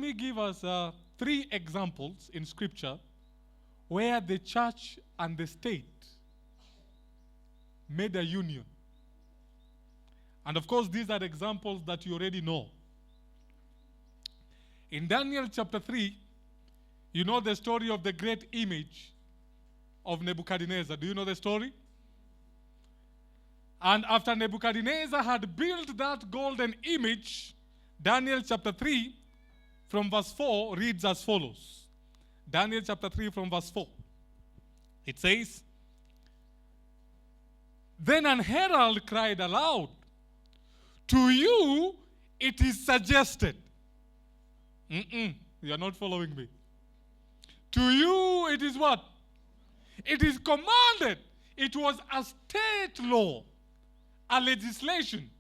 me give us 3 examples in Scripture where the church and the state made a union. And of course, these are examples that you already know. In Daniel chapter 3, you know the story of the great image of Nebuchadnezzar. Do you know the story? And after Nebuchadnezzar had built that golden image, Daniel chapter 3 from verse 4 reads as follows. Daniel chapter 3 from verse 4. It says, "Then an herald cried aloud, 'To you it is suggested.'" You are not following me. "To you it is what? It is commanded." It was a state law, a legislation.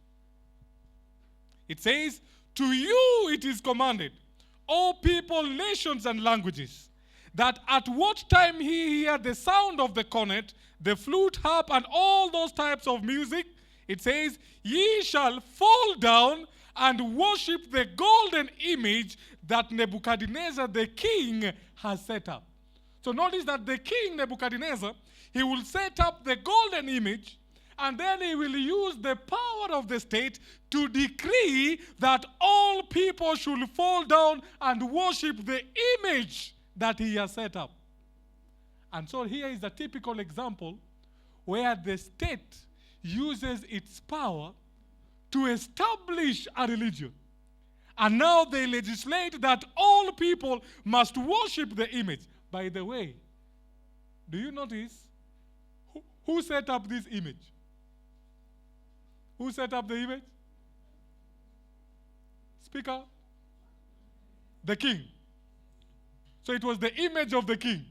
It says, "To you it is commanded, O people, nations, and languages, that at what time ye hear the sound of the cornet, the flute, harp, and all those types of music," it says, "ye shall fall down and worship the golden image that Nebuchadnezzar the king has set up." So notice that the king Nebuchadnezzar, he will set up the golden image, and then he will use the power of the state to decree that all people should fall down and worship the image that he has set up. And so here is a typical example where the state uses its power to establish a religion. And now they legislate that all people must worship the image. By the way, do you notice who set up this image? Who set up the image? Speaker? The king. So it was the image of the king.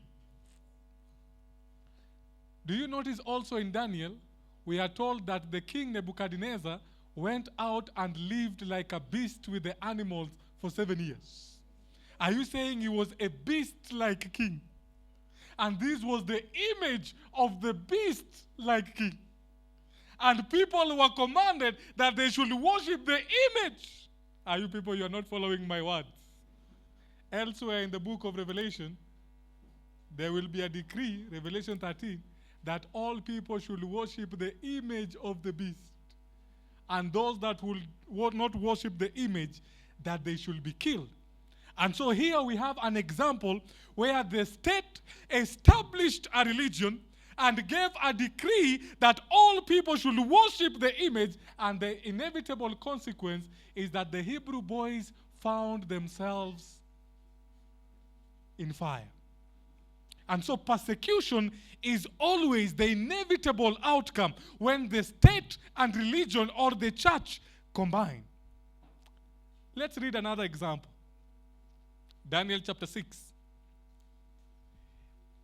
Do you notice also in Daniel, we are told that the king Nebuchadnezzar went out and lived like a beast with the animals for 7 years. Are you saying he was a beast-like king? And this was the image of the beast-like king. And people were commanded that they should worship the image. Are you people, you are not following my words? Elsewhere in the book of Revelation, there will be a decree, Revelation 13, that all people should worship the image of the beast. And those that will not worship the image, that they should be killed. And so here we have an example where the state established a religion and gave a decree that all people should worship the image, and the inevitable consequence is that the Hebrew boys found themselves in fire. And so persecution is always the inevitable outcome when the state and religion or the church combine. Let's read another example. Daniel chapter 6.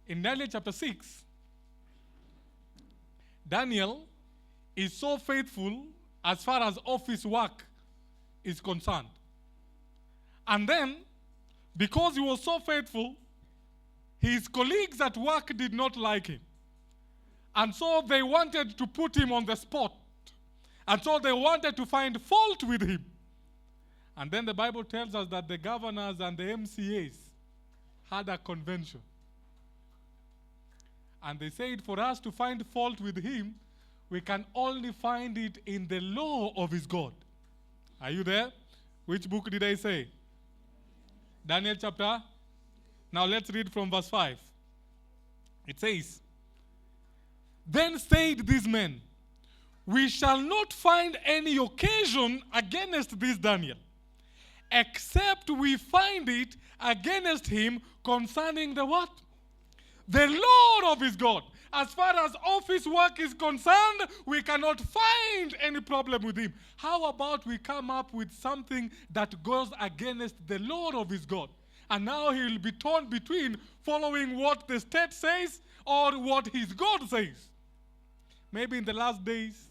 In Daniel chapter 6, Daniel is so faithful as far as office work is concerned. And then, because he was so faithful, his colleagues at work did not like him. And so they wanted to put him on the spot. And so they wanted to find fault with him. And then the Bible tells us that the governors and the MCAs had a convention. And they said, for us to find fault with him, we can only find it in the law of his God. Are you there? Which book did I say? Daniel chapter. Now let's read from verse 5. It says, "Then said these men, we shall not find any occasion against this Daniel, except we find it against him concerning the what? The law of his God. As far as office work is concerned, we cannot find any problem with him. How about we come up with something that goes against the law of his God? And now he will be torn between following what the state says or what his God says. Maybe in the last days,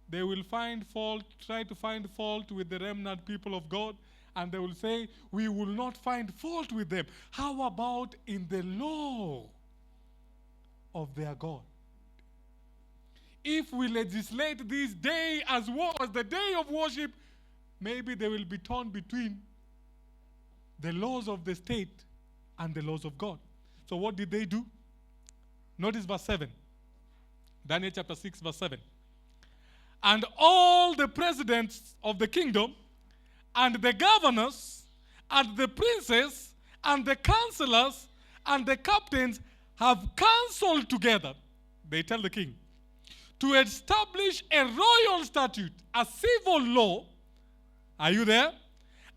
they will find fault, try to find fault with the remnant people of God, and they will say, we will not find fault with them. How about in the law of their God? If we legislate this day as the day of worship, maybe they will be torn between the laws of the state and the laws of God. So what did they do? Notice verse 7. Daniel chapter 6, verse 7. And all the presidents of the kingdom, and the governors, and the princes, and the counselors, and the captains have counseled together, they tell the king, to establish a royal statute, a civil law. Are you there?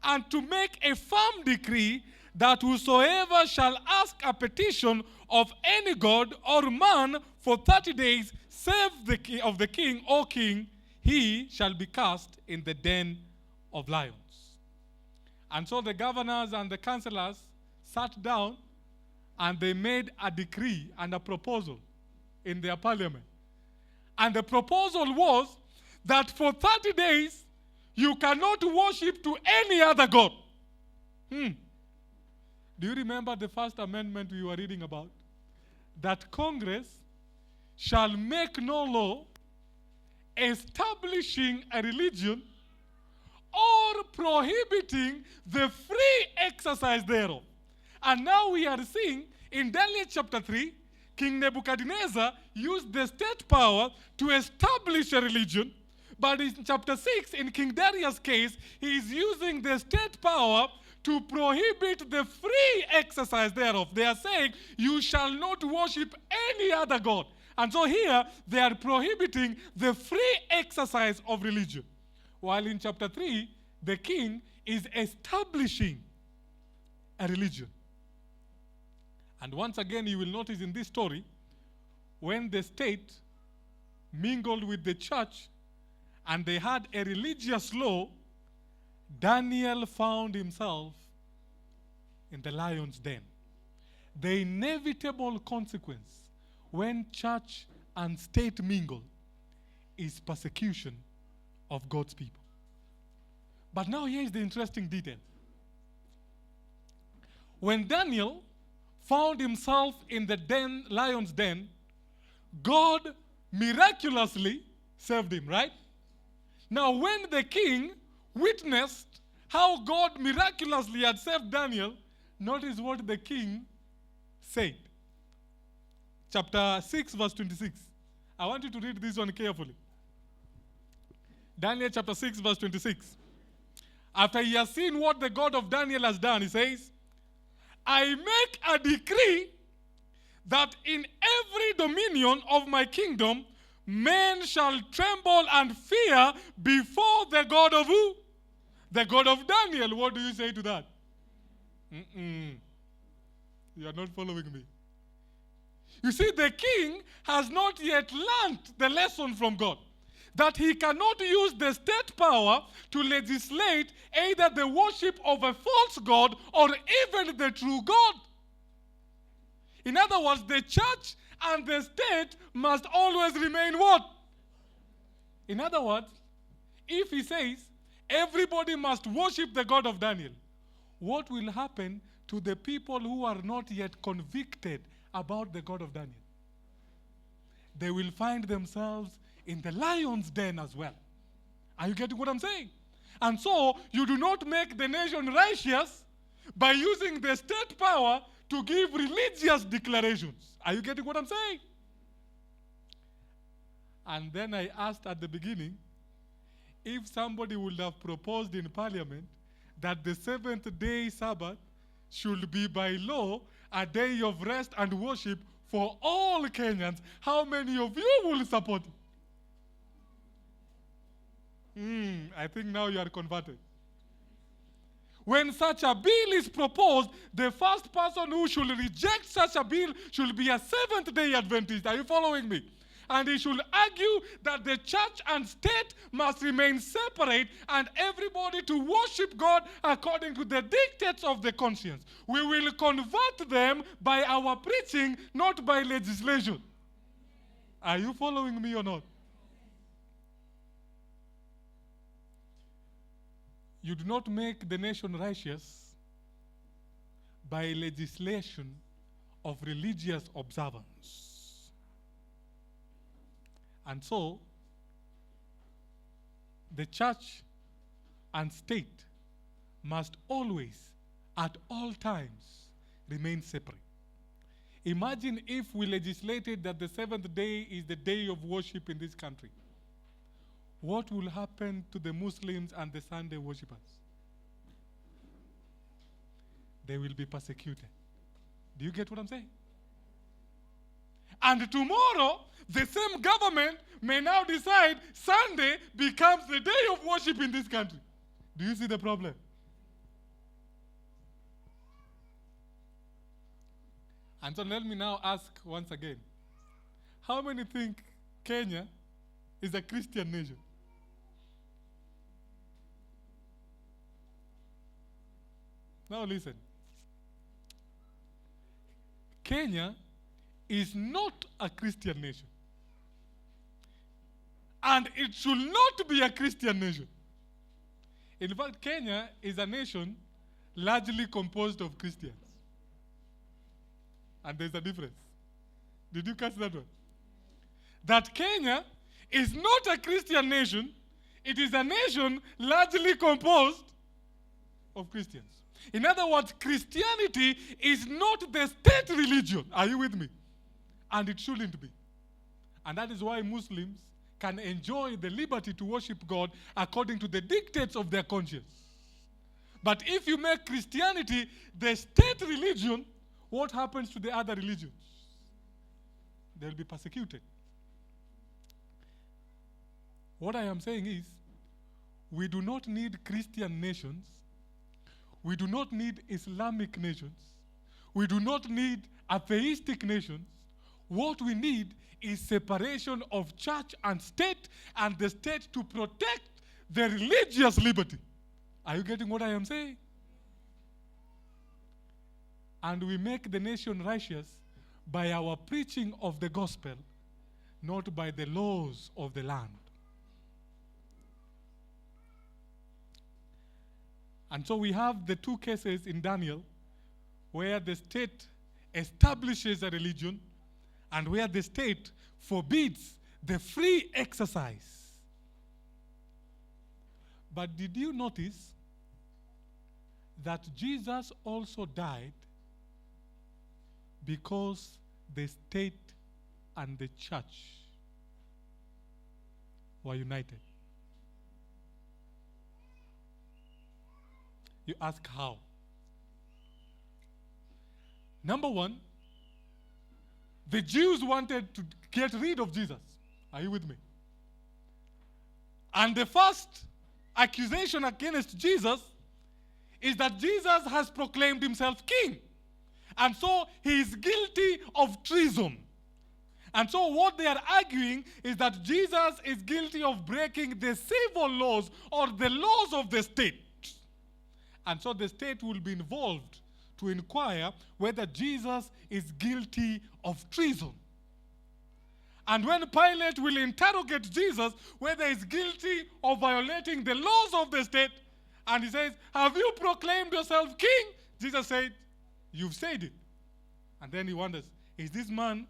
And to make a firm decree that whosoever shall ask a petition of any god or man for 30 days, save the king or king, he shall be cast in the den of lions. And so the governors and the councillors sat down and they made a decree and a proposal in their parliament. And the proposal was that for 30 days, you cannot worship to any other god. Do you remember the first amendment we were reading about? That Congress shall make no law establishing a religion or prohibiting the free exercise thereof. And now we are seeing in Daniel chapter 3, King Nebuchadnezzar used the state power to establish a religion. But in chapter 6, in King Darius' case, he is using the state power to prohibit the free exercise thereof. They are saying, you shall not worship any other god. And so here, they are prohibiting the free exercise of religion. While in chapter 3, the king is establishing a religion. And once again, you will notice in this story, when the state mingled with the church and they had a religious law, Daniel found himself in the lion's den. The inevitable consequence when church and state mingle is persecution of God's people. But now here is the interesting detail. When Daniel found himself in the lion's den, God miraculously saved him, right? Now when the king witnessed how God miraculously had saved Daniel, notice what the king said. Chapter 6, verse 26. I want you to read this one carefully. Daniel chapter 6, verse 26. After he has seen what the God of Daniel has done, he says, I make a decree that in every dominion of my kingdom, men shall tremble and fear before the God of who? The God of Daniel. What do you say to that? You are not following me. You see, the king has not yet learned the lesson from God, that he cannot use the state power to legislate either the worship of a false god or even the true God. In other words, the church and the state must always remain what? In other words, if he says everybody must worship the God of Daniel, what will happen to the people who are not yet convicted about the God of Daniel? They will find themselves in the lion's den as well. Are you getting what I'm saying? And so, you do not make the nation righteous by using the state power to give religious declarations. Are you getting what I'm saying? And then I asked at the beginning, if somebody would have proposed in parliament that the seventh-day Sabbath should be by law a day of rest and worship for all Kenyans, how many of you will support it? I think now you are converted. When such a bill is proposed, the first person who should reject such a bill should be a Seventh-day Adventist. Are you following me? And he should argue that the church and state must remain separate and everybody to worship God according to the dictates of the conscience. We will convert them by our preaching, not by legislation. Are you following me or not? You do not make the nation righteous by legislation of religious observance. And so, the church and state must always at all times remain separate. Imagine if we legislated that the seventh day is the day of worship in this country. What will happen to the Muslims and the Sunday worshippers? They will be persecuted. Do you get what I'm saying? And tomorrow, the same government may now decide Sunday becomes the day of worship in this country. Do you see the problem? And so let me now ask once again, how many think Kenya is a Christian nation? Now listen. Kenya is not a Christian nation. And it should not be a Christian nation. In fact, Kenya is a nation largely composed of Christians. And there's a difference. Did you catch that one? That Kenya is not a Christian nation. It is a nation largely composed of Christians. In other words, Christianity is not the state religion. Are you with me? And it shouldn't be. And that is why Muslims can enjoy the liberty to worship God according to the dictates of their conscience. But if you make Christianity the state religion, what happens to the other religions? They'll be persecuted. What I am saying is, we do not need Christian nations. We do not need Islamic nations. We do not need atheistic nations. What we need is separation of church and state, and the state to protect the religious liberty. Are you getting what I am saying? And we make the nation righteous by our preaching of the gospel, not by the laws of the land. And so we have the two cases in Daniel where the state establishes a religion and where the state forbids the free exercise. But did you notice that Jesus also died because the state and the church were united? You ask how? Number one, the Jews wanted to get rid of Jesus. Are you with me? And the first accusation against Jesus is that Jesus has proclaimed himself king. And so he is guilty of treason. And so what they are arguing is that Jesus is guilty of breaking the civil laws or the laws of the state. And so the state will be involved to inquire whether Jesus is guilty of treason. And when Pilate will interrogate Jesus whether he's guilty of violating the laws of the state, and he says, "Have you proclaimed yourself king?" Jesus said, "You've said it." And then he wonders, is this man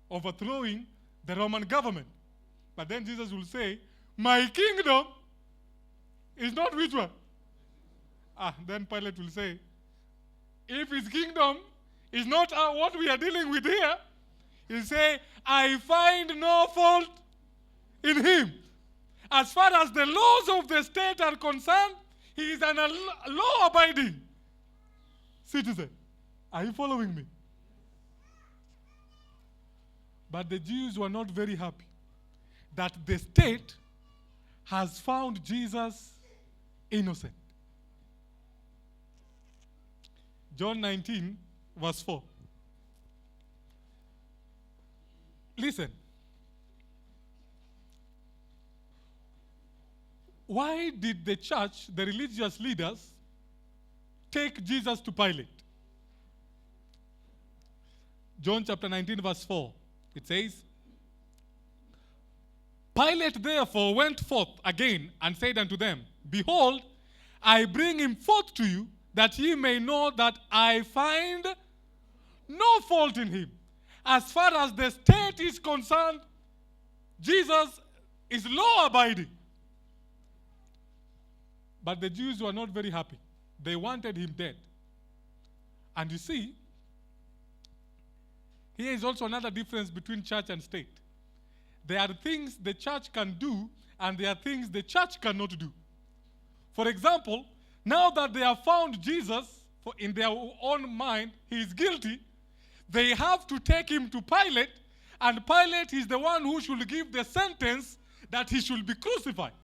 overthrowing the Roman government? But then Jesus will say, "My kingdom is not which one?" Then Pilate will say, if his kingdom is not what we are dealing with here, he'll say, "I find no fault in him." As far as the laws of the state are concerned, he is an law-abiding citizen. Are you following me? But the Jews were not very happy that the state has found Jesus innocent. John 19, verse 4. Listen. Why did the church, the religious leaders, take Jesus to Pilate? John chapter 19, verse 4. It says, "Pilate therefore went forth again and said unto them, Behold, I bring him forth to you, that ye may know that I find no fault in him." As far as the state is concerned, Jesus is law-abiding. But the Jews were not very happy. They wanted him dead. And you see, here is also another difference between church and state. There are things the church can do, and there are things the church cannot do. For example, now that they have found Jesus in their own mind, he is guilty, they have to take him to Pilate, and Pilate is the one who should give the sentence that he should be crucified.